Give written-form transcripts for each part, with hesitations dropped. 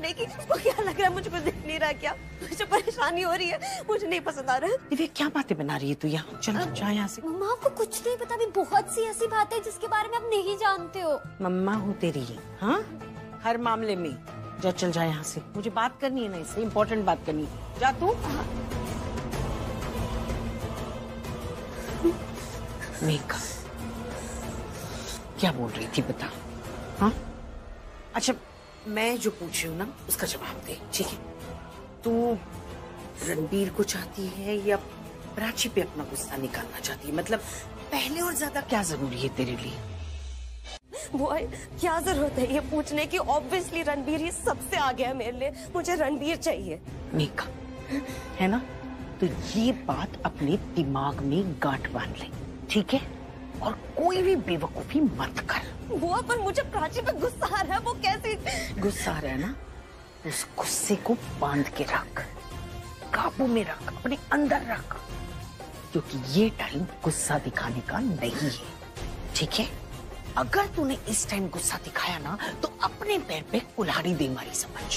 करने की। उसको क्या लग रहा है मुझे कुछ दिख नहीं रहा क्या? मुझे परेशानी हो रही है, मुझे नहीं पसंद आ रहा है। दिव्या क्या बातें बना रही है तू यहाँ? चल जा यहाँ से। मम्मा आपको कुछ नहीं पता, भी बहुत सी ऐसी बातें जिसके बारे में आप नहीं जानते हो। मम्मा हूँ तेरी, हाँ हर मामले में। जा चल जा यहाँ से, मुझे बात करनी है ना, इससे इम्पोर्टेंट बात करनी है। जा तू। मेघा क्या बोल रही थी बता? हाँ अच्छा, मैं जो पूछ रही हूँ ना उसका जवाब दे, ठीक है? तू रणबीर को चाहती है या प्राची पे अपना गुस्सा निकालना चाहती है? मतलब पहले और ज्यादा क्या जरूरी है तेरे लिए? वो क्या जरूरत है ये पूछने की? ऑब्वियसली रणबीर ही सबसे आगे है मेरे लिए, मुझे रणबीर चाहिए। मेघा है ना, तो ये बात अपने दिमाग में गांठ बांध ले, ठीक है? और कोई भी बेवकूफी मत कर। वो पर मुझे प्राची पे गुस्सा आ रहा है, वो कैसे? गुस्सा आ रहा है ना, उस गुस्से को बांध के रख, काबू में रख, अपने अंदर रख, क्योंकि ये टाइम गुस्सा दिखाने का नहीं है, ठीक है? अगर तूने इस टाइम गुस्सा दिखाया ना तो अपने पैर पे कुल्हाड़ी दे मारी समझ।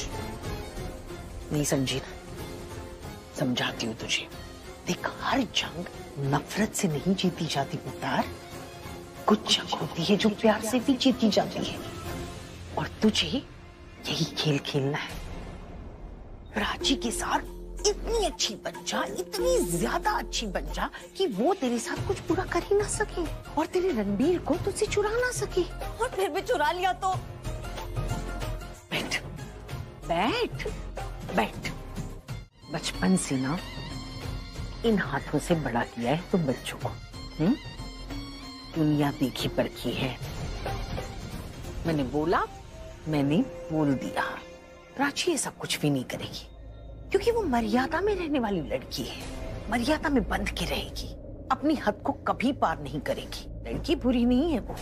नहीं समझी ना? समझाती हूँ तुझे। देख, हर जंग नफरत से नहीं जीती जाती पुकार, कुछ जंग होती है जो प्यार से भी जीती जाती है, और तुझे यही खेल खेलना है। प्राची के साथ इतनी अच्छी बन जा, इतनी ज्यादा अच्छी बन जा कि वो तेरे साथ कुछ बुरा कर ही ना सके, और तेरे रणबीर को तुझसे चुरा ना सके। और फिर भी चुरा लिया तो? बैठ बैठ बैठ। बचपन से ना इन हाथों से बड़ा किया है तुम बच्चों को। दुनिया देखी परखी है। मैंने बोला, मैंने बोल दिया। प्राची ये सब कुछ भी नहीं करेगी, क्योंकि वो मर्यादा में रहने वाली लड़की है, मर्यादा में बंध के रहेगी, अपनी हद को कभी पार नहीं करेगी। लड़की बुरी नहीं है वो,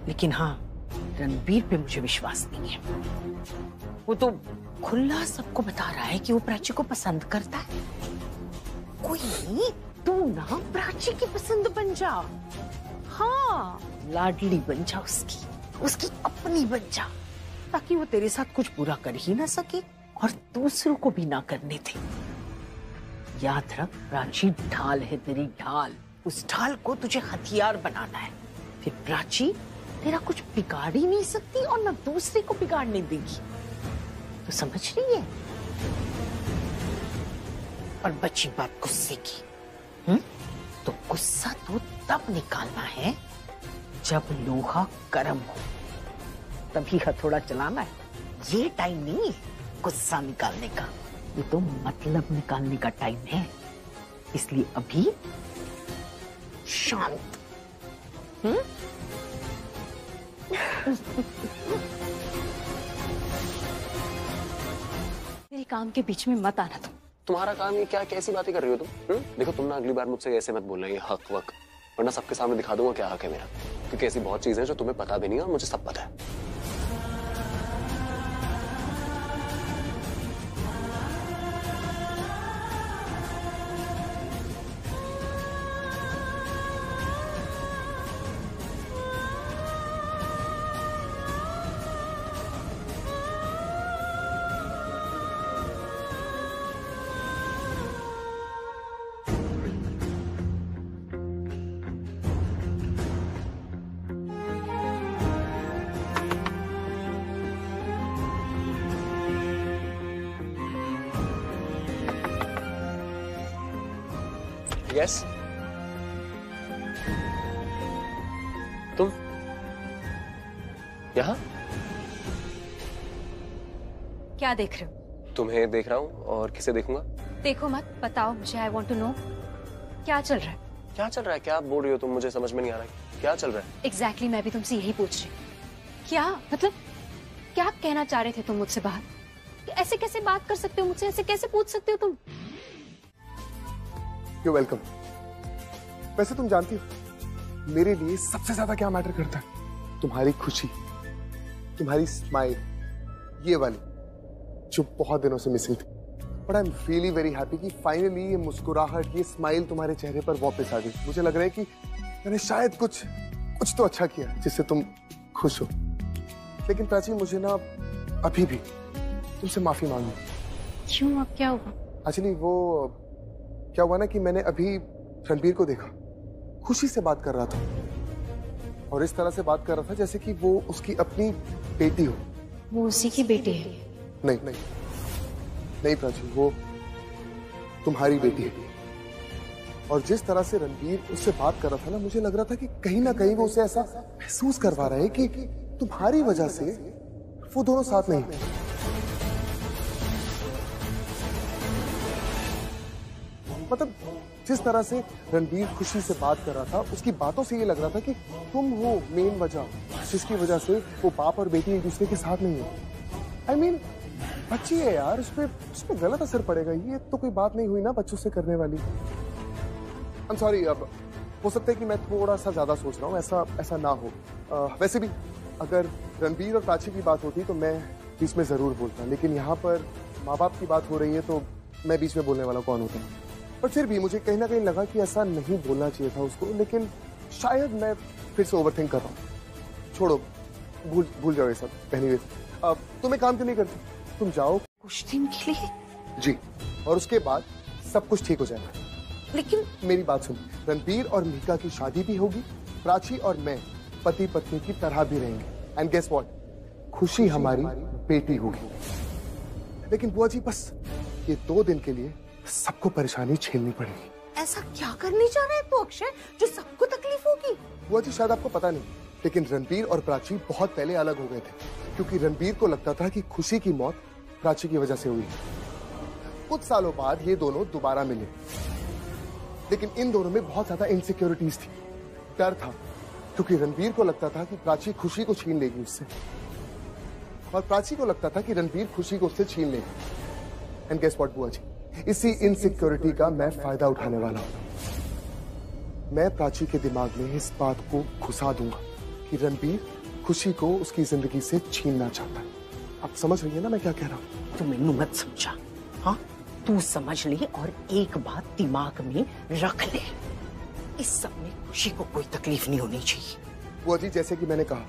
लेकिन हाँ रणबीर पे मुझे विश्वास नहीं है। वो तो खुला सबको बता रहा है कि वो प्राची को पसंद करता है। कोई नहीं, तू ना प्राची की पसंद बन जा, हाँ लाडली बन जा उसकी, उसकी अपनी बन जा, ताकि वो तेरे साथ कुछ बुरा कर ही ना सके और दूसरों को भी ना करने दे। याद रख, प्राची ढाल है तेरी, ढाल। उस ढाल को तुझे हथियार बनाना है, फिर प्राची तेरा कुछ बिगाड़ ही नहीं सकती और ना दूसरे को बिगाड़ने देगी। तो समझ रही है? और बची बात गुस्से की, तो गुस्सा तो तब निकालना है जब लोहा गर्म हो, तभी हथौड़ा चलाना है। ये टाइम नहीं है गुस्सा निकालने का, ये तो मतलब निकालने का टाइम है। इसलिए अभी शांत। मेरे काम के बीच में मत आना तुम। तुम्हारा काम ये क्या, कैसी बातें कर रही हो तुम? देखो तुम ना अगली बार मुझसे ऐसे मत बोलना, ये हक वक, वरना सबके सामने दिखा दूंगा क्या हक है मेरा, क्योंकि ऐसी बहुत चीजें हैं जो तुम्हें पता भी नहीं है और मुझे सब पता है। यस, तुम यहाँ? क्या देख रहे हो? तुम्हें देख रहा हूँ, और किसे देखूंगा? देखो मत, बताओ मुझे, आई वॉन्ट टू नो क्या चल रहा है। क्या चल रहा है? क्या बोल रही हो तुम? मुझे समझ में नहीं आ रहा है क्या चल रहा है। एग्जैक्टली मैं भी तुमसे यही पूछ रही हूँ। क्या मतलब, क्या कहना चाह रहे थे तुम मुझसे बाहर? ऐसे कैसे बात कर सकते हो मुझसे, ऐसे कैसे पूछ सकते हो तुम? You're welcome। वैसे तुम जानती हो मेरे लिए सबसे ज्यादा क्या मैटर करता है? तुम्हारी खुशी, तुम्हारी स्माइल, ये वाली जो बहुत दिनों से मिसिंग थी। But I am really very happy कि फाइनली ये मुस्कुराहट, ये स्माइल तुम्हारे चेहरे पर वापस आ गई। मुझे लग रहा है कि मैंने शायद कुछ तो अच्छा किया जिससे तुम खुश हो। लेकिन प्राची, मुझे ना अभी भी तुमसे माफी मांगू। क्यों, अब क्या हुआ? एक्चुअली वो क्या हुआ ना कि मैंने अभी रणबीर को देखा, खुशी से बात कर रहा था और इस तरह से बात कर रहा था जैसे कि वो उसकी अपनी बेटी हो। वो उसी की बेटी है? नहीं नहीं नहीं प्राची, वो तुम्हारी बेटी है। और जिस तरह से रणबीर उससे बात कर रहा था ना, मुझे लग रहा था कि कहीं ना कहीं वो उसे ऐसा महसूस करवा रहा है कि तुम्हारी वजह से वो दोनों साथ नहीं है। मतलब जिस तरह से रणबीर खुशी से बात कर रहा था, उसकी बातों से ये लग रहा था कि तुम वो मेन वजह जिसकी वजह से वो बाप और बेटी एक दूसरे के साथ नहीं है। I mean, बच्ची है यार, उस पर गलत असर पड़ेगा। ये तो कोई बात नहीं हुई ना बच्चों से करने वाली। I'm sorry, अब हो सकता है कि मैं थोड़ा सा ज्यादा सोच रहा हूँ, ऐसा ना हो। वैसे भी अगर रणबीर और प्राची की बात होती तो मैं बीच में जरूर बोलता, लेकिन यहाँ पर माँ बाप की बात हो रही है तो मैं बीच में बोलने वाला कौन होता है। पर फिर भी मुझे कहीं ना कहीं लगा कि ऐसा नहीं बोलना चाहिए था उसको, लेकिन शायद मैं फिर से ओवरथिंक कर रहा हूँ। छोड़ो, भूल जाओ ये सब। एनीवेज, अब तुम एक काम क्यों नहीं करती, तुम जाओ कुछ दिन के लिए? जी, और उसके बाद सब कुछ ठीक हो जाएगा। लेकिन मेरी बात सुन, रणबीर और मीका की शादी भी होगी, प्राची और मैं पति पत्नी की तरह भी रहेंगे। एंड गेस व्हाट, खुशी हमारी बेटी होगी। लेकिन बुआ जी, बस ये 2 दिन के लिए सबको परेशानी झेलनी पड़ेगी। ऐसा क्या करने जा रहा है तू अक्षय जो सबको तकलीफ होगी? बुआ जी, शायद आपको पता नहीं, लेकिन रणबीर और प्राची बहुत पहले अलग हो गए थे, क्योंकि रणबीर को लगता था कि खुशी की मौत प्राची की वजह से हुई। कुछ सालों बाद ये दोनों दोबारा मिले, लेकिन इन दोनों में बहुत ज्यादा इनसिक्योरिटीज थी, डर था, क्योंकि रणबीर को लगता था कि प्राची खुशी को छीन लेगी उससे, और प्राची को लगता था कि रणबीर खुशी को उससे छीन लेगी। एंड गेस व्हाट बुआ जी, इसी इनसिक्योरिटी का मैं फायदा उठाने वाला हूं। मैं प्राची के दिमाग में इस बात को घुसा दूंगा कि रणबीर खुशी को उसकी जिंदगी से छीनना चाहता है। आप समझ रही है ना मैं क्या कह रहा हूं? तू मैनू मत समझा, हाँ तू समझ ले और एक बात दिमाग में रख ले, इस सब में खुशी को कोई तकलीफ नहीं होनी चाहिए। बुआ जी, जैसे कि मैंने कहा,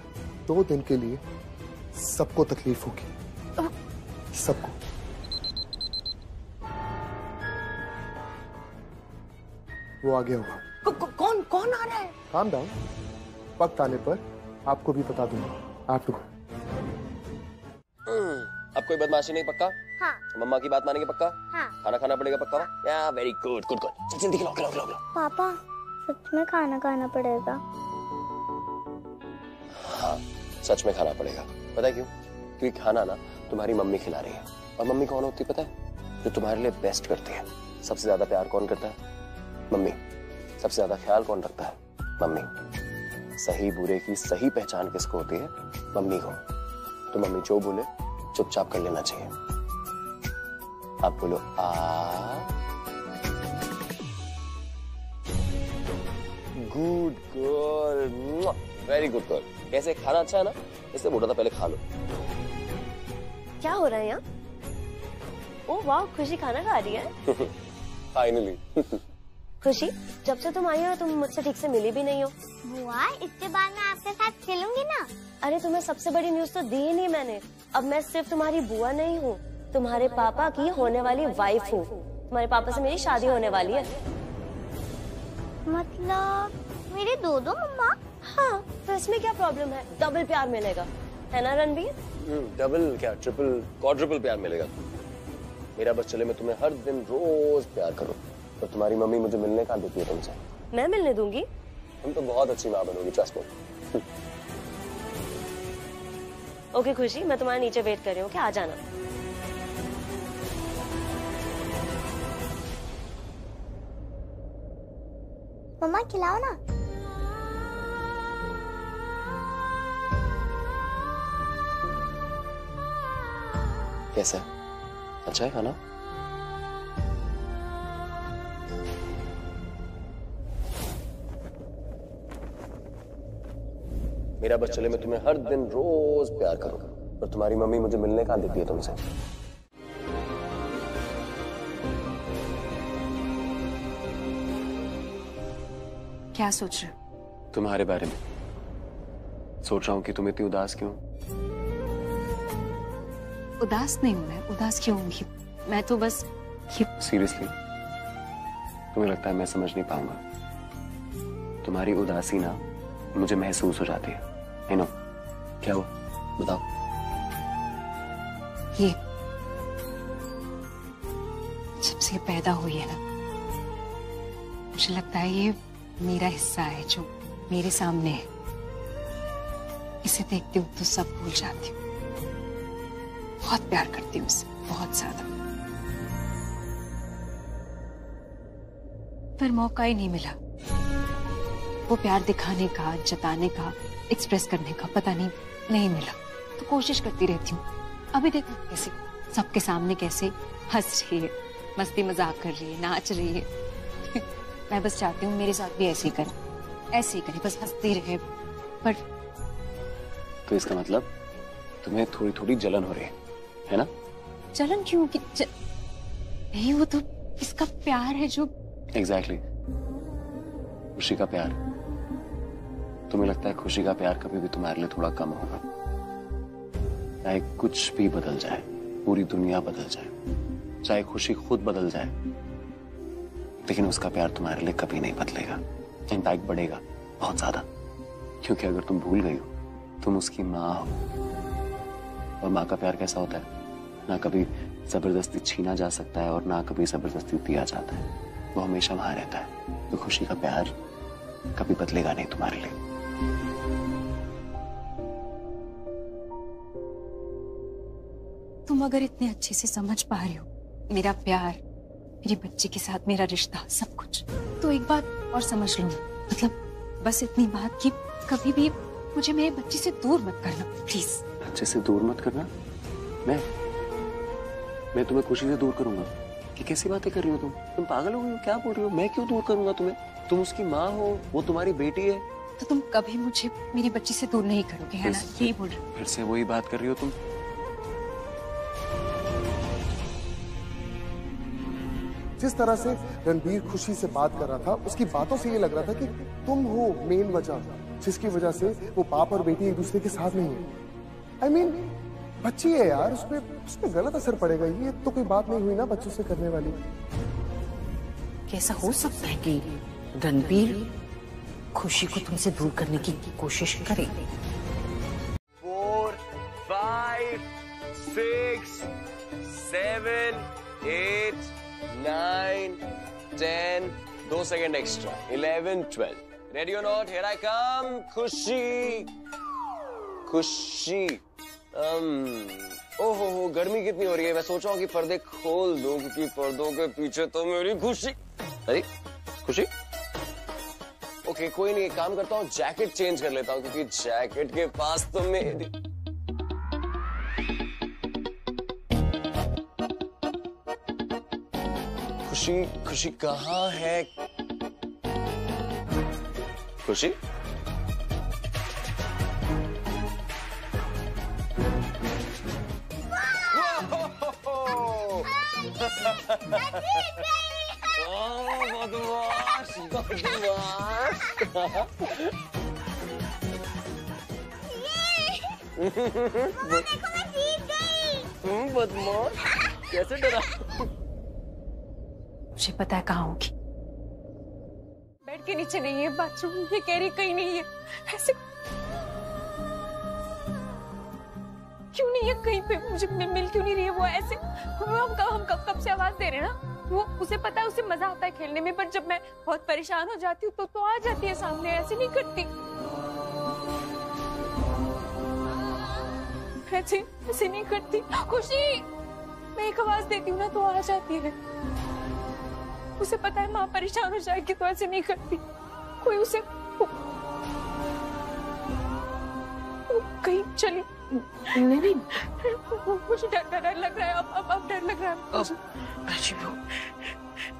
2 दिन के लिए सबको तकलीफ होगी, सबको। वो आ गया होगा। कौन आ रहा है? काम डाउन, वक्त आने पर आपको भी बता दूंगा। आप लोग अब कोई बदमाशी नहीं, पक्का? हाँ। मम्मा की बात मानेंगे, पक्का? हाँ। खाना खाना पड़ेगा, पक्का? या वेरी गुड गुड गुड। चल जल्दी खिलाओ खिलाओ खिलाओ। पापा, सच में खाना खाना पड़ेगा? हाँ, सच में खाना पड़ेगा। पता है क्यों? क्योंकि खाना ना तुम्हारी मम्मी खिला रही है, और मम्मी कौन होती है पता है? जो तुम्हारे लिए बेस्ट करती है। सबसे ज्यादा प्यार कौन करता है? मम्मी। सबसे ज्यादा ख्याल कौन रखता है? मम्मी। सही बुरे की सही पहचान किसको होती है? मम्मी को। तो मम्मी जो बोले चुपचाप कर लेना चाहिए। आप बोलो आ। Good girl, very good girl. कैसे खाना अच्छा है ना, इससे बोला था पहले खा लो। क्या हो रहा है यहाँ? ओह वाह, खुशी खाना खा रही है। फाइनली। खुशी, जब से तुम आई हो तुम मुझसे ठीक से मिली भी नहीं हो। बुआ, इसके बाद मैं आपके साथ खेलूंगी ना। अरे तुम्हें सबसे बड़ी न्यूज तो दी ही नहीं मैंने। अब मैं सिर्फ तुम्हारी बुआ नहीं हूँ, तुम्हारे पापा की होने वाली वाइफ हूँ। तुम्हारे पापा से मेरी शादी होने वाली है। मतलब मेरे 2 मम्मा? हाँ, तो इसमें क्या प्रॉब्लम है? डबल प्यार मिलेगा, है ना रणबीर? डबल क्या, ट्रिपल क्वाड्रुपल प्यार मिलेगा। मेरा बस चले मैं तुम्हें हर दिन रोज प्यार करूं, तो तुम्हारी मम्मी मुझे मिलने कहाँ देती है तुमसे? मैं मिलने दूंगी। तुम तो बहुत अच्छी माँ बनोगी, ट्रस्ट मी। ओके खुशी, मैं तुम्हारे नीचे वेट कर रही हूँ, क्या आ जाना। मम्मा खिलाओ ना। कैसा है? अच्छा है खाना? मेरा बस चले मैं तुम्हें हर दिन रोज प्यार करूं, और तुम्हारी मम्मी मुझे मिलने कहाँ देती है तुमसे? क्या सोच रहे हो? तुम्हारे बारे में सोच रहा हूं कि तुम इतनी उदास क्यों? उदास नहीं हूँ मैं, उदास क्यों होंगी? मैं तो बस ये सीरियसली तुम्हें लगता है मैं समझ नहीं पाऊंगा? तुम्हारी उदासी ना मुझे महसूस हो जाती है। I know. क्या हुआ बताओ। ये जब से पैदा हुई है ना, मुझे लगता है ये मेरा हिस्सा है जो मेरे सामने है। इसे देखती हूँ तो सब भूल जाती हूँ। बहुत प्यार करती हूँ उसे, बहुत ज्यादा। पर मौका ही नहीं मिला वो प्यार दिखाने का, जताने का, एक्सप्रेस करने का। पता नहीं मिला। तो कोशिश करती रहती हूँ। अभी देखो कैसे सबके सामने कैसे हंस रही है, मस्ती मजाक कर रही है, नाच रही है। मैं बस चाहती हूँ मेरे साथ भी ऐसे ही करे, बस हंसती रहे। पर तो इसका मतलब तुम्हें थोड़ी थोड़ी जलन हो रही है ना? जलन क्यों नहीं, वो तो इसका प्यार है जो एग्जैक्टली खुशी का प्यार। तुम्हें लगता है खुशी का प्यार कभी भी तुम्हारे लिए थोड़ा कम होगा? चाहे कुछ भी बदल जाए, पूरी दुनिया बदल जाए, चाहे खुशी खुद बदल जाए, लेकिन उसका प्यार तुम्हारे लिए कभी नहीं बदलेगा। इनफैक्ट बढ़ेगा बहुत ज्यादा। क्योंकि अगर तुम भूल गई हो, तुम उसकी माँ हो। और माँ का प्यार कैसा होता है? ना कभी जबरदस्ती छीना जा सकता है और ना कभी जबरदस्ती दिया जाता है। वो हमेशा वहां रहता है। तो खुशी का प्यार कभी बदलेगा नहीं तुम्हारे लिए। तुम अगर इतने अच्छे से समझ पा रहे हो मेरा प्यार, मेरी बच्ची के साथ मेरा रिश्ता, सब कुछ, तो एक बात और समझ लो। मतलब बस इतनी बात कि कभी भी मुझे मेरी बच्ची से दूर मत करना, प्लीज। बच्चे से दूर मत करना? मैं तुम्हें खुशी से दूर करूंगा? कि कैसी बातें कर रही हो तुम पागल हो गई हो? क्या बोल रही हो? मैं क्यों दूर करूंगा तुम्हें? तुम उसकी माँ हो, वो तुम्हारी बेटी है। तो तुम कभी मुझे मेरी बच्ची से दूर नहीं करोगे, है ना? यही बोल रही। फिर से वही बात कर रही हो तुम। जिस तरह से रणबीर खुशी से बात कर रहा था, उसकी बातों से ये लग रहा था कि तुम हो मेन वजह जिसकी वजह से वो बाप और बेटी एक दूसरे के साथ नहीं है। I mean, बच्ची है यार, उसपे गलत असर पड़ेगा। ये तो कोई बात नहीं हुई ना बच्चों से करने वाली। कैसा हो सकता है कि रणबीर खुशी को तुमसे दूर करने की कोशिश करे? 4, 5, 6, 7, 8, 9, 10, 2 सेकेंड एक्स्ट्रा, 11, 12। रेडी और नॉट? हियर आई कम। खुशी। ओहो गर्मी कितनी हो रही है। मैं सोच रहा हूँ कि पर्दे खोल दूं, क्योंकि पर्दों के पीछे तो मेरी खुशी। अरे खुशी, ओके कोई नहीं, एक काम करता हूँ, जैकेट चेंज कर लेता हूँ, क्योंकि जैकेट के पास तो मेरी खुशी कहाँ है? खुशी बदमाश, कैसे डरा? मुझे पता है कहाँ होगी। बेड के नीचे नहीं है, बाथरूम में कह रही कहीं नहीं है। ऐसे क्यों नहीं है कहीं पे? मुझे मिल क्यों नहीं रही है वो? ऐसे हम कब से आवाज दे रहे हैं ना। वो उसे पता है, उसे मजा आता है खेलने में, पर जब मैं बहुत परेशान हो जाती हूँ तो आ जाती है सामने। ऐसे नहीं करती, ऐसे नहीं करती। खुशी, मैं एक आवाज देती हूँ ना तो आ जाती है। उसे पता है माँ परेशान हो जाएगी, तो ऐसे नहीं करती। कोई उसे कहीं चली नहीं, मुझे डर लग रहा है। अब डर लग रहा है।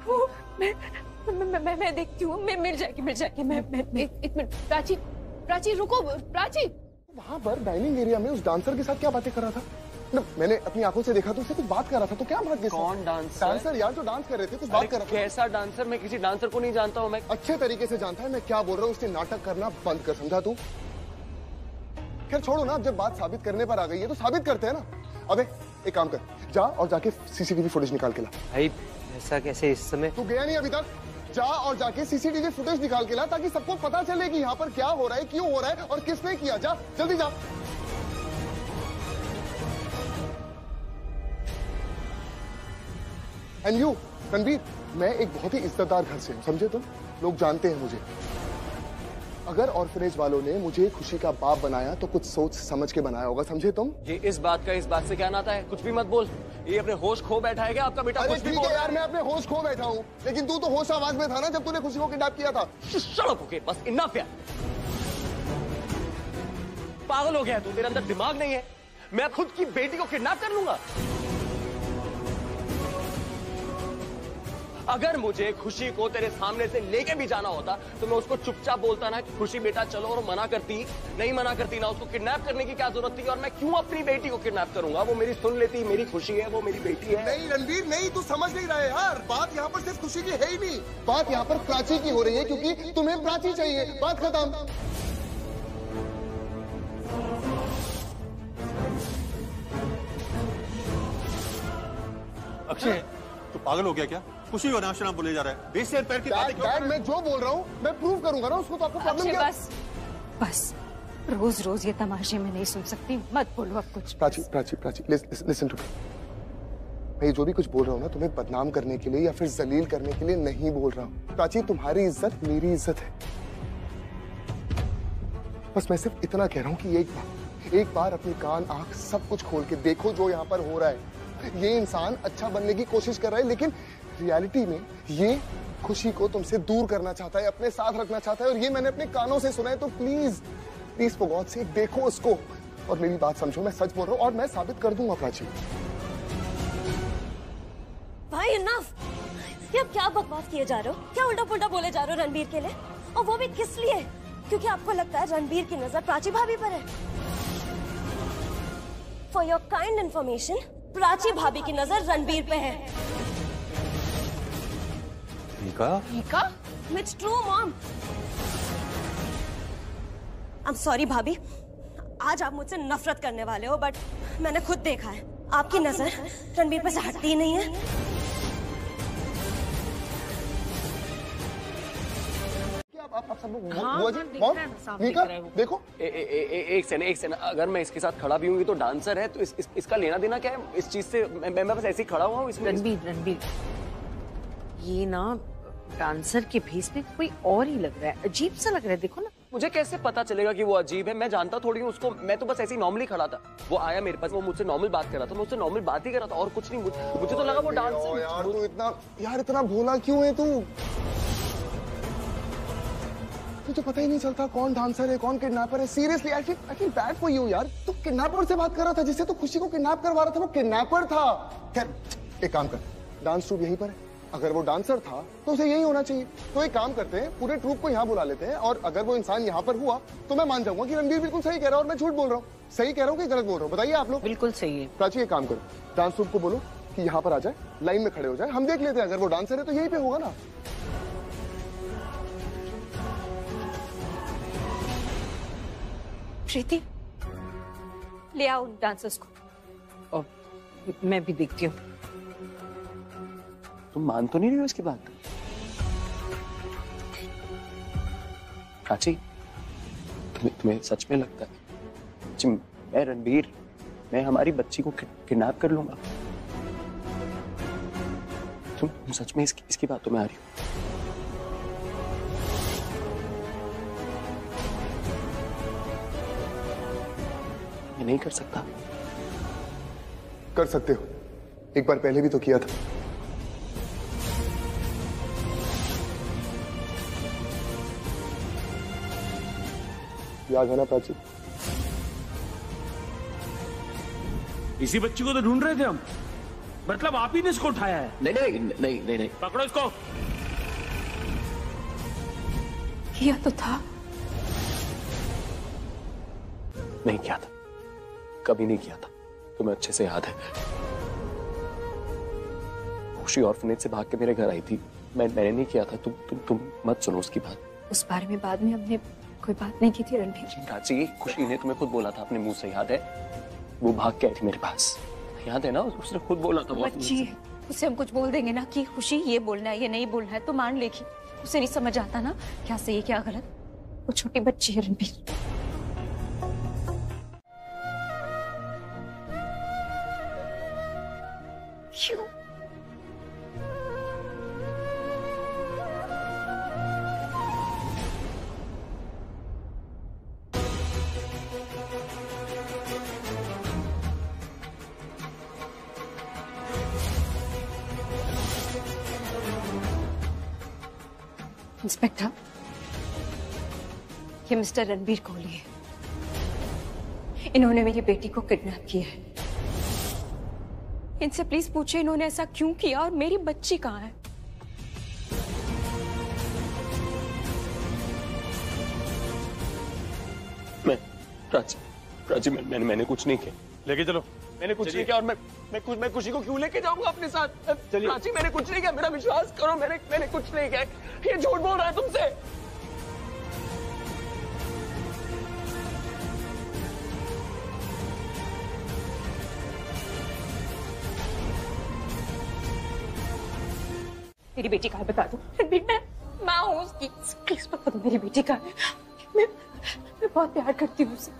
वो मैं देखती हूँ, मैं मिल जाएगी। मैं एक मिनट। प्राची रुको। प्राची, वहां पर डाइनिंग एरिया में उस डांसर के साथ क्या बातें कर रहा था? ना, मैंने अपनी आंखों से देखा तो उससे कुछ बात कर रहा था। तो क्या बात? कौन डांसर? डांसर यार, जो डांस कर रहे थे, कुछ बात कर रहा था। कैसा डांसर? मैं किसी डांसर को नहीं जानता हूँ। मैं अच्छे तरीके से जानता है मैं क्या बोल रहा हूँ। उसने नाटक करना बंद कर, समझा तू? खैर छोड़ो ना, अब जब बात साबित करने पर आ गई है तो साबित करते हैं ना। अबे एक काम कर, जा और जाके सीसीटीवी फुटेज निकाल के ला। भाई ऐसा कैसे इस समय? तू गया नहीं अभी तक? जा और जाके सीसीटीवी फुटेज निकाल के ला ताकि सबको पता चले कि यहाँ पर क्या हो रहा है, क्यों हो रहा है और किसने किया। जा जल्दी जा। एंड यू रणवीर, मैं एक बहुत ही इज्जतदार घर से हूँ, समझे तुम? लोग जानते हैं मुझे। अगर ऑर्फनेज वालों ने मुझे खुशी का बाप बनाया तो कुछ सोच समझ के बनाया होगा, समझे तुम? ये इस बात से क्या नाता है? कुछ भी मत बोल। ये अपने होश खो बैठा है क्या आपका बेटा? अरे कुछ भी ठीक बोल है रहा यार, मैं अपने होश खो बैठा हूँ, लेकिन तू तो होश आवाज में था ना जब तूने खुशी को किडनैप किया था। Shut up, okay? बस इनफ यार। पागल हो गया है तू? तेरे अंदर दिमाग नहीं है? मैं खुद की बेटी को किडनैप कर लूंगा? अगर मुझे खुशी को तेरे सामने से लेके भी जाना होता तो मैं उसको चुपचाप बोलता ना कि खुशी बेटा चलो, और मना करती नहीं मना करती ना। उसको किडनैप करने की क्या जरूरत थी? और मैं क्यों अपनी बेटी को किडनैप करूंगा? वो मेरी सुन लेती, मेरी खुशी है, वो मेरी बेटी है। नहीं रणवीर नहीं, तू समझ नहीं रहा है यार। बात यहाँ पर सिर्फ खुशी की है ही नहीं, बात यहाँ पर प्राची की हो रही है क्योंकि तुम्हें प्राची चाहिए। बात खत्म। अक्षय तू पागल हो गया क्या? खुशी और नाम बोले जा रहा है। बेसिर पैर की बातें क्यों कर रहा है? मैं जो बोल रहा हूँ मैं प्रूव करूंगा ना उसको, तो आपको प्रॉब्लम क्या? बस बस, रोज रोज ये तमाशे में नहीं सुन सकती, मत बोलो अब कुछ। Prachi Prachi Prachi listen to me. मैं जो भी कुछ बोल रहा हूँ ना, तुम्हें बदनाम करने के लिए या फिर जलील करने के लिए नहीं बोल रहा हूँ। प्राची, तुम्हारी इज्जत मेरी इज्जत है। बस मैं सिर्फ इतना कह रहा हूँ कि एक बार अपनी कान आंख सब कुछ खोल के देखो जो यहाँ पर हो रहा है। ये इंसान अच्छा बनने की कोशिश कर रहा है, लेकिन रियलिटी में ये खुशी को तुमसे दूर करना चाहता है, अपने साथ रखना चाहता है, और ये मैंने अपने कानों से सुना है। तो please please for God sake देखो उसको और मेरी बात समझो। मैं सच बोल रहा हूँ और मैं साबित कर दूंगा प्राची। भाई इनफ! ये आप क्या बकवास किए जा रहे हो? क्या उल्टा पुल्टा बोले जा रहे हो रणबीर के लिए? और वो भी किस लिए? क्योंकि आपको लगता है रणबीर की नजर प्राची भाभी पर है। For your kind information, Prachi भाभी की नजर रणबीर पे है। It's true, Mom. I'm sorry भाभी, आज आप मुझसे नफरत करने वाले हो, बट मैंने खुद देखा है आपकी नजर रणबीर पे से हटती ही नहीं है। आप सब लोग बुआ जी, मॉम, मीका, देखो। एक सेकंड, अगर मैं इसके साथ खड़ा भी हूँ तो डांसर है, तो इसका लेना देना क्या है इस चीज से? मैं बस ऐसे ही खड़ा हुआ हूँ। रणबीर, ये ना डांसर के भेस में कोई और ही लग रहा है, अजीब सा लग रहा है। देखो ना। मुझे कैसे पता चलेगा कि वो अजीब है? मैं जानता थोड़ी हूँ उसको। मैं तो बस ऐसे ही नॉर्मली खड़ा था, वो आया मेरे पास, वो मुझसे नॉर्मल बात कर रहा था, मैं उससे नॉर्मल बात ही कर रहा था और कुछ नहीं। मुझे तो लगा वो डांसर। यार तू इतना भोला क्यों है तू? तुझे पता ही नहीं चलता कौन डांसर है कौन किडनैपर है। Seriously I feel bad for you यार। तू किडनैपर से बात कर रहा था, जिससे तू खुशी को किडनैप करवा रहा था, वो किडनैपर था। खैर एक काम कर, डांस ट्रूप यहीं पर है, अगर वो डांसर था तो उसे यही होना चाहिए। तो एक काम करते हैं, पूरे ट्रूप को यहाँ बुला लेते हैं, और अगर वो इंसान यहाँ पर हुआ तो मैं मान जाऊंगा कि रणबीर बिल्कुल सही कह रहा है और मैं झूठ बोल रहा हूँ। सही कह रहा हूँ कि गलत बोल रहा हूँ? बताइए आप लोग। बिल्कुल सही है। प्राची एक काम करो, डांस ट्रूप को बोलो कि यहाँ पर आ जाए, लाइन में खड़े हो जाए, हम देख लेते हैं। अगर वो डांसर है तो यहीं पे होगा ना। प्रीति, ले आओ उन डांसर्स को। और मैं भी देखती हूँ। तुम मान तो नहीं रही हो इसकी बात? प्राची, तुम्हें सच में लगता है मैं रणबीर, मैं हमारी बच्ची को किडनैप कर लूंगा? तुम सच में इसकी बातों में आ रही हो? मैं नहीं कर सकता। कर सकते हो, एक बार पहले भी तो किया था। याद है ना प्राची? इसी बच्ची को तो ढूंढ रहे थे हम। मतलब आप ही ने इसको उठाया है? नहीं। पकड़ो इसको। किया तो था। नहीं किया था, कभी नहीं किया था, तुम्हें अच्छे से याद है। खुशी ऑर्फनेज से भाग के मेरे घर आई थी, मैंने नहीं किया था। तुम मत सुनो उसकी बात। उस बारे में बाद में हमने कोई बात नहीं की थी रणबीर। प्राची, खुशी ने तुम्हें खुद बोला था अपने मुंह से, याद है? वो भाग के आई थी मेरे पास, याद है ना, उसने खुद बोला था बहुत। बच्ची है, उसे हम कुछ बोल देंगे ना कि खुशी ये बोलना है ये नहीं बोलना है तो मान लेगी। उसे नहीं समझ आता ना क्या सही क्या गलत। वो छोटी बच्ची है रणबीर। क्यों? इंस्पेक्टर, ये मिस्टर रणबीर कोहली है। इन्होंने मेरी बेटी को किडनैप किया है। इनसे प्लीज पूछे इन्होंने ऐसा क्यों किया और मेरी बच्ची कहाँ है? प्राची मैंने कुछ नहीं किया। लेके चलो। मैंने कुछ नहीं किया और मैं खुशी को क्यों लेके जाऊंगा अपने साथ? प्राची मैंने कुछ नहीं किया, मेरा विश्वास करो, मैंने कुछ नहीं किया। ये झूठ बोल रहा है तुमसे। मेरी बेटी कहाँ है बता दो। मैं माँ हूँ उसकी, प्लीज बता दो मेरी बेटी कहाँ है। मैं बहुत प्यार करती हूँ उसे।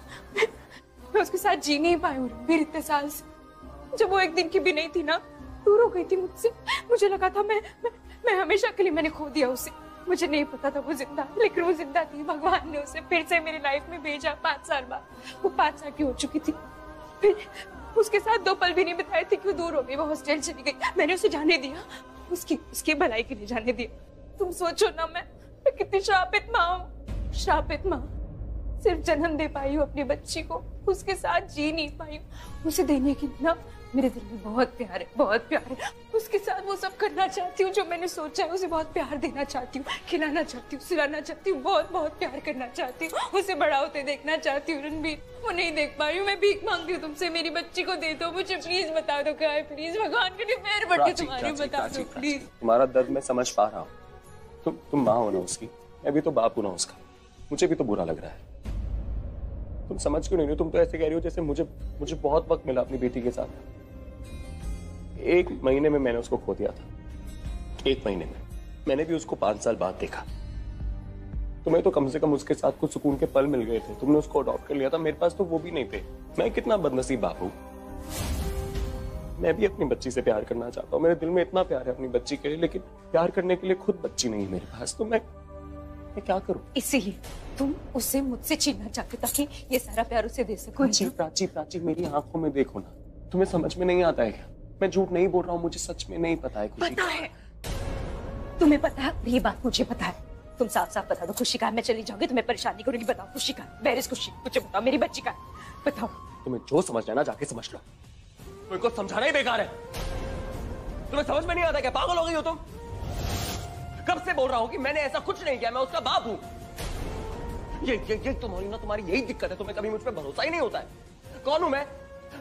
मैं उसके साथ जी नहीं पाई हूँ रणबीर इतने साल से। जब वो एक दिन की भी नहीं थी ना, दूर हो गई थी मुझसे। मुझे लगा था मैं हमेशा के लिए मैंने खो दिया उसे। मुझे नहीं पता था वो जिंदा, लेकिन वो जिंदा थी। भगवान ने उसे फिर से मेरी लाइफ में भेजा 5 साल बाद। वो 5 साल की हो चुकी थी। फिर उसके साथ 2 पल भी नहीं बिताए थे कि वो दूर हो गई, वो हॉस्टल चली गई। मैंने उसे जाने दिया, उसकी भलाई के लिए जाने दिया। तुम सोचो ना मैं कितनी श्रापित माँ हूँ। श्रापित माँ, सिर्फ जन्म दे पाई हूँ अपनी बच्ची को, उसके साथ जी नहीं पाई हूँ। उसे देने की ना मेरे दिल में बहुत प्यार है, बहुत प्यार है। उसके साथ वो सब करना चाहती हूँ जो मैंने सोचा है। उसे बहुत प्यार देना चाहती हूँ, खिलाना चाहती हूँ, सुलाना चाहती हूँ, बहुत बहुत प्यार करना चाहती हूँ। उसे बड़ा होते देखना चाहती हूँ रणबीर, वो नहीं देख पा रही हूँ। मैं भीख मांगती हूँ तुमसे, मेरी बच्ची को दे दो मुझे, प्लीज बता दो क्या है। प्लीज भगवान के लिए पैर पड़ती तुम्हारी, बता दो प्लीज। तुम्हारा दर्द मैं समझ पा रहा हूँ। तुम माँ हो ना उसकी, मैं भी तो बाप हूँ ना उसका। मुझे भी तो बुरा लग रहा है। तुम समझ क्यों नहीं रहे? तुम तो ऐसे कह रही हो जैसे मुझे बहुत वक्त मिला अपनी बेटी के साथ। 1 महीने में मैंने उसको खो दिया था। 1 महीने में मैंने भी उसको 5 साल बाद देखा। तुम्हें तो कम से कम उसके साथ कुछ सुकून के पल मिल गए थे। तुमने उसको अडॉप्ट कर लिया था, मेरे पास तो वो भी नहीं थे। मैं कितना बदनसीब बाप हूँ। मैं भी अपनी बच्ची से प्यार करना चाहता हूँ। मेरे दिल में इतना प्यार है अपनी बच्ची के लिए, लेकिन प्यार करने के लिए खुद बच्ची नहीं है मेरे पास। तो मैं क्या करूं? इसीलिए तुम उसे मुझसे छीनना चाहते ताकि ये सारा प्यार उसे दे सको। प्राची मेरी आंखों में देखो ना। तुम्हें समझ में नहीं आता है क्या? मैं झूठ नहीं बोल रहा हूँ, मुझे सच में नहीं पता है। पता है, तुम्हें पता है, ये बात मुझे पता है। तुम साफ साफ बता दो खुशी का। मैं चली जाऊंगी, तुम्हें परेशानी करूंगी। बताओ खुशी का, वेयर इज खुशी? मुझे बताओ मेरी बच्ची का, बताओ। तुम्हें जो समझना है ना जाके समझ लो। तुमको समझाना ही बेकार है। तुम्हें समझ में नहीं आता क्या? पागल हो गई हो तुम? कब से बोल रहा हूं कि मैंने ऐसा कुछ नहीं किया, मैं उसका बाप हूं। ये तुम्हारी यही दिक्कत है, तुम्हें कभी मुझ पे भरोसा ही नहीं होता है। कौन हूं मैं?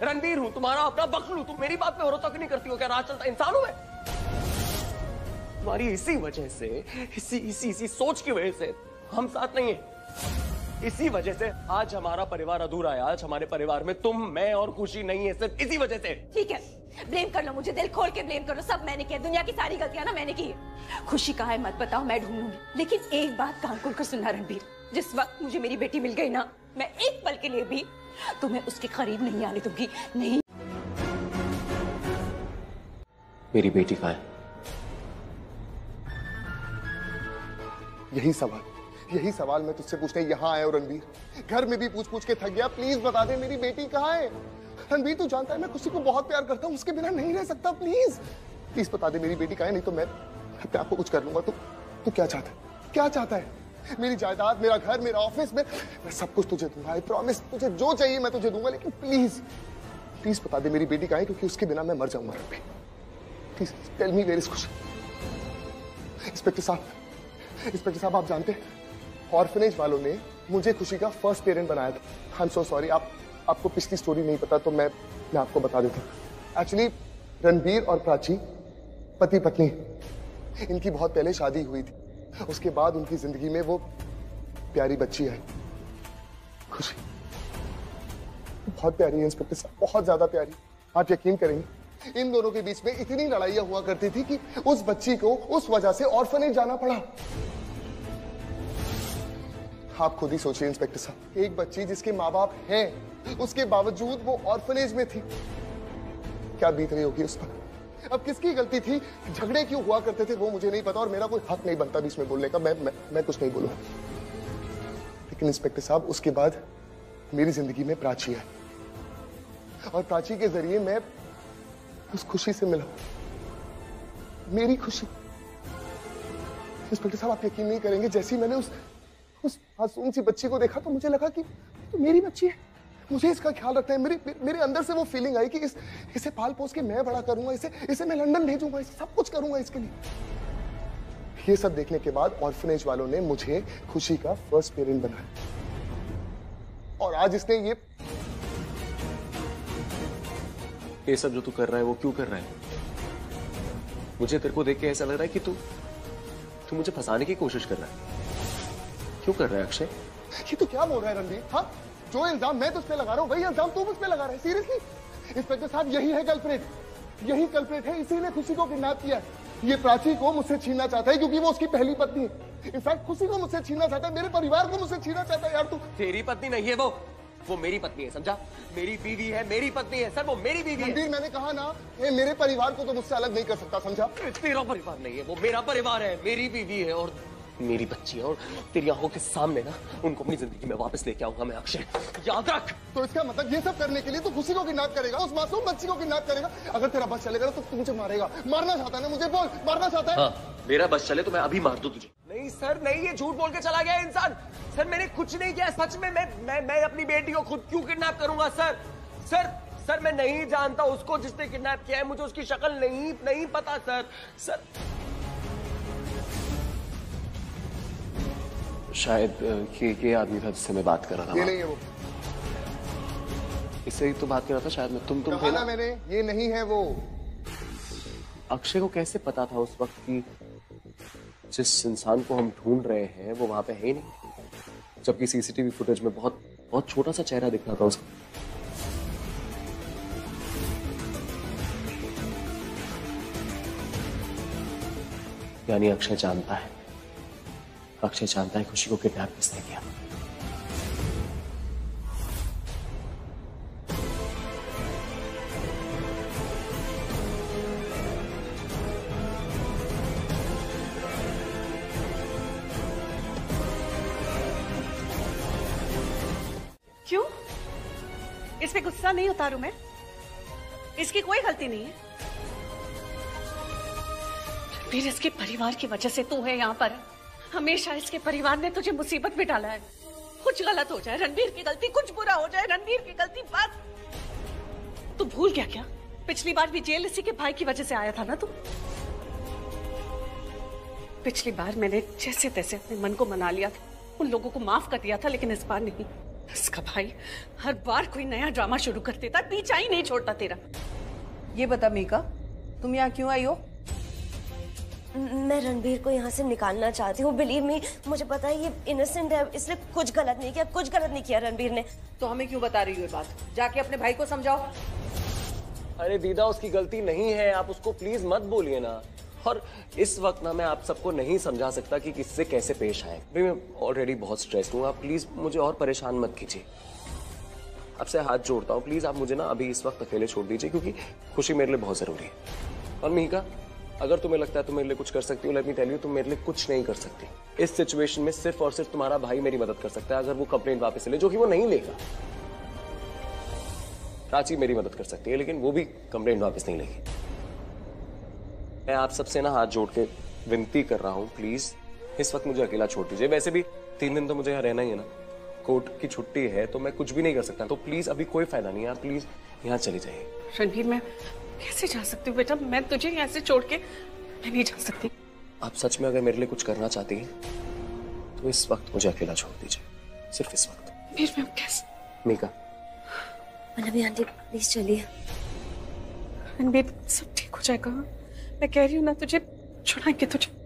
रणबीर हूं, तुम्हारा अपना बखलू। तुम मेरी बात पे भरोसा क्यों नहीं करती हो? क्या राज चलता इंसान हूं मैं? तुम्हारी इसी वजह से, इसी सोच की वजह से हम साथ नहीं है। इसी वजह से आज हमारा परिवार अधूरा है। आज हमारे परिवार में तुम, मैं और खुशी नहीं है, सिर्फ इसी वजह से। ठीक है, ब्लेम कर लो मुझे, दिल खोल के ब्लेम करो। सब मैंने किया, दुनिया की सारी गलतियां ना मैंने की है। खुशी कहाँ है मत बताओ, मैं ढूंढूंगी। लेकिन एक बात कान खोल कर सुनना रणबीर, जिस वक्त मुझे मेरी बेटी मिल गई ना, मैं एक पल के लिए भी तुम्हें उसके करीब नहीं आने दूंगी। नहीं। मेरी बेटी कहाँ है? यही सवाल मैं तुझसे पूछने यहाँ आया हूँ रणबीर। घर में भी पूछ के थक गया। प्लीज बता दे मेरी बेटी कहाँ है। रणबीर तू जानता है मैं खुशी को बहुत प्यार करता हूँ, उसके बिना नहीं रह सकता। प्लीज बता दे मेरी बेटी कहाँ है, नहीं तो मैं अपने आप को कुछ कर लूंगा। तू क्या चाहता है? मेरी जायदाद, मेरा घर, मेरा ऑफिस, मैं सब कुछ तुझे दूंगा। आई प्रॉमिस, तुझे जो चाहिए मैं तुझे दूंगा। लेकिन प्लीज बता दे मेरी बेटी कहाँ है, क्योंकि उसके बिना मैं मर जाऊंगा Ranbir. Please tell me where is Khushi. Inspector साहब आप जानते हैं ऑर्फनेज वालों ने मुझे खुशी का फर्स्ट पेरेंट बनाया था। आई एम सो सॉरी, आपको पिछली स्टोरी नहीं पता तो मैं आपको बता देता हूँ। एक्चुअली रणबीर और प्राची पति पत्नी, इनकी बहुत पहले शादी हुई थी। उसके बाद उनकी जिंदगी में वो प्यारी बच्ची आई, खुशी। बहुत प्यारी है इंस्पेक्टर साहब, बहुत ज्यादा प्यारी। आप यकीन करेंगे इन दोनों के बीच में इतनी लड़ाइयां हुआ करती थी कि उस बच्ची को उस वजह से ऑर्फनेज जाना पड़ा। आप खुद ही सोचिए इंस्पेक्टर साहब, एक बच्ची जिसके माँ बाप हैं, उसके बावजूद वो ऑर्फनेज में थी, क्या बीत रही होगी उस पर। अब किसकी गलती थी, झगड़े क्यों हुआ करते थे वो मुझे नहीं पता और मेरा कोई हक नहीं बनता बीच में बोलने का। मैं कुछ नहीं बोलूंगा। लेकिन इंस्पेक्टर साहब उसके बाद मेरी जिंदगी में प्राची आई और प्राची के जरिए मैं उस खुशी से मिला, मेरी खुशी। इंस्पेक्टर साहब आप यकीन नहीं करेंगे, जैसे ही मैंने उस मासूम सी बच्ची को देखा तो मुझे लगा कि तो मेरी बच्ची है, मुझे इसका ख्याल रखना है। मेरे अंदर से वो फीलिंग आई कि इसे पाल पोस के मैं बड़ा करूंगा, इसे मैं लंदन भेजूंगा, इसे सब कुछ करूंगा इसके लिए। ये सब देखने के बाद ऑर्फनेज वालों ने मुझे खुशी का फर्स्ट पेरेंट बनाया और आज इसने ये सब जो तू कर रहा है वो क्यों कर रहा है? मुझे तेरे को देख के ऐसा लग रहा है कि तू मुझे फंसाने की कोशिश कर रहा है। क्यों कर रहा है अक्षय? ये तो क्या बोल रहा है रणबीर? हाँ, जो इल्जाम मैं तुझ पे लगा रहा हूँ वही इल्जाम तू मुझ पे लगा रहा है। सीरियसली इंस्पेक्टर साहब, यही है कल्प्रेट, यही कल्प्रेट है। इसी ने खुशी को किडनैप किया है। ये प्राची को मुझसे छीनना चाहता है क्योंकि वो उसकी पहली पत्नी है। इनफैक्ट खुशी को मुझसे छीनना चाहता है, मेरे परिवार को मुझसे छीनना चाहता है। यार तू तेरी पत्नी नहीं है, वो मेरी पत्नी है, समझा? मेरी बीवी है, मेरी पत्नी है सर, वो मेरी बीवी है। रणबीर मैंने कहा ना, ये मेरे परिवार को तो मुझसे अलग नहीं कर सकता, समझा? तेरा परिवार नहीं है, वो मेरा परिवार है, मेरी बीवी है और मेरी बच्ची है और तेरी आंखों के सामने ना उनको अपनी जिंदगी में वापस लेके आऊंगा मैं अक्षय, याद रख। तो इसका मतलब ये सब करने के लिए तू खुशी को किडनैप करेगा, उस मासूम बच्ची को किडनैप करेगा। अगर तेरा बस चलेगा ना तो तू मुझे मारेगा। मारना चाहता है ना मुझे? बोल, मारना चाहता है? हाँ, मेरा बस चले तो मैं अभी मार दूं तुझे। नहीं सर नहीं, ये झूठ बोल के चला गया इंसान। सर मैंने कुछ नहीं किया, सच में मैं अपनी बेटी को खुद क्यों किडनैप करूंगा सर मैं नहीं जानता उसको जिसने किडनैप किया है, मुझे उसकी शक्ल नहीं पता सर। शायद ये आदमी था जिससे मैं बात कर रहा था। ये नहीं है वो, इससे ही तो बात कर रहा था शायद मैं। तुम कहा ना मैंने, ये नहीं है वो। अक्षय को कैसे पता था उस वक्त कि जिस इंसान को हम ढूंढ रहे हैं वो वहां पे है ही नहीं, जबकि सीसीटीवी फुटेज में बहुत छोटा सा चेहरा दिख रहा था उसका। यानी अक्षय जानता है खुशी को किडनैप किसने किया। क्यों? इस पे गुस्सा नहीं उतारू मैं, इसकी कोई गलती नहीं है। फिर इसके परिवार की वजह से तू है यहाँ पर। हमेशा इसके परिवार ने तुझे मुसीबत में डाला है। कुछ गलत हो जाए रणबीर की गलती, कुछ बुरा हो जाए रणबीर की गलती, बस तू भूल गया क्या? पिछली बार भी जेल इसी के भाई की वजह से आया था ना तू। पिछली बार मैंने जैसे तैसे अपने मन को मना लिया था, उन लोगों को माफ कर दिया था, लेकिन इस बार नहीं। इसका भाई हर बार कोई नया ड्रामा शुरू कर देता, पीछा ही नहीं छोड़ता तेरा। ये बता मीका, तुम यहाँ क्यों आई हो? मैं रणबीर को यहाँ से निकालना चाहती हूँ। बिलीव मी, मुझे पता है ये इनोसेंट है, इसने कुछ गलत नहीं किया रणबीर ने। तो हमें क्यों बता रही हो ये बात? जाके अपने भाई को समझाओ। अरे दीदा उसकी गलती नहीं है, आप उसको प्लीज मत बोलिए ना। और इस वक्त ना मैं आप सबको नहीं समझा सकता कि किससे कैसे पेश आए। मैं ऑलरेडी बहुत स्ट्रेस्ड हूँ, आप प्लीज मुझे और परेशान मत कीजिए। आपसे हाथ जोड़ता हूँ, प्लीज आप मुझे ना अभी इस वक्त अकेले छोड़ दीजिए, क्योंकि खुशी मेरे लिए बहुत जरूरी है। और मीका, अगर तुम्हें लगता है तुम मेरे लिए कुछ कर सकती हो, लेट मी टेल यू, तुम मेरे लिए कुछ नहीं कर सकती। इस सिचुएशन में सिर्फ और सिर्फ तुम्हारा भाई मेरी मदद कर सकता है, अगर वो कंप्लेंट वापस ले, जो कि वो नहीं लेगा। प्राची मेरी मदद कर सकती है, लेकिन वो भी कंप्लेंट वापस नहीं लेगी। मैं आप सबसे ना हाथ जोड़ के विनती कर रहा हूँ, प्लीज इस वक्त मुझे अकेला छोड़ दीजिए। वैसे भी 3 दिन तो मुझे यहाँ रहना ही है ना, कोर्ट की छुट्टी है तो मैं कुछ भी नहीं कर सकता। तो प्लीज अभी कोई फायदा नहीं है, आप प्लीज यहाँ चली जाइए। रणबीर मैं कैसे जा सकती हूँ बेटा? मैं तुझे यहाँ से छोड़ के मैं नहीं जा सकती। आप सच में अगर मेरे लिए कुछ करना चाहती हैं तो इस वक्त मुझे अकेला छोड़ दीजिए, सिर्फ इस वक्त। फिर मैं कैसे? मीका, मनवी आंटी प्लीज चलिए। रणबीर सब ठीक हो जाएगा, मैं कह रही हूँ ना, तुझे छुड़ाएंगे तुझे।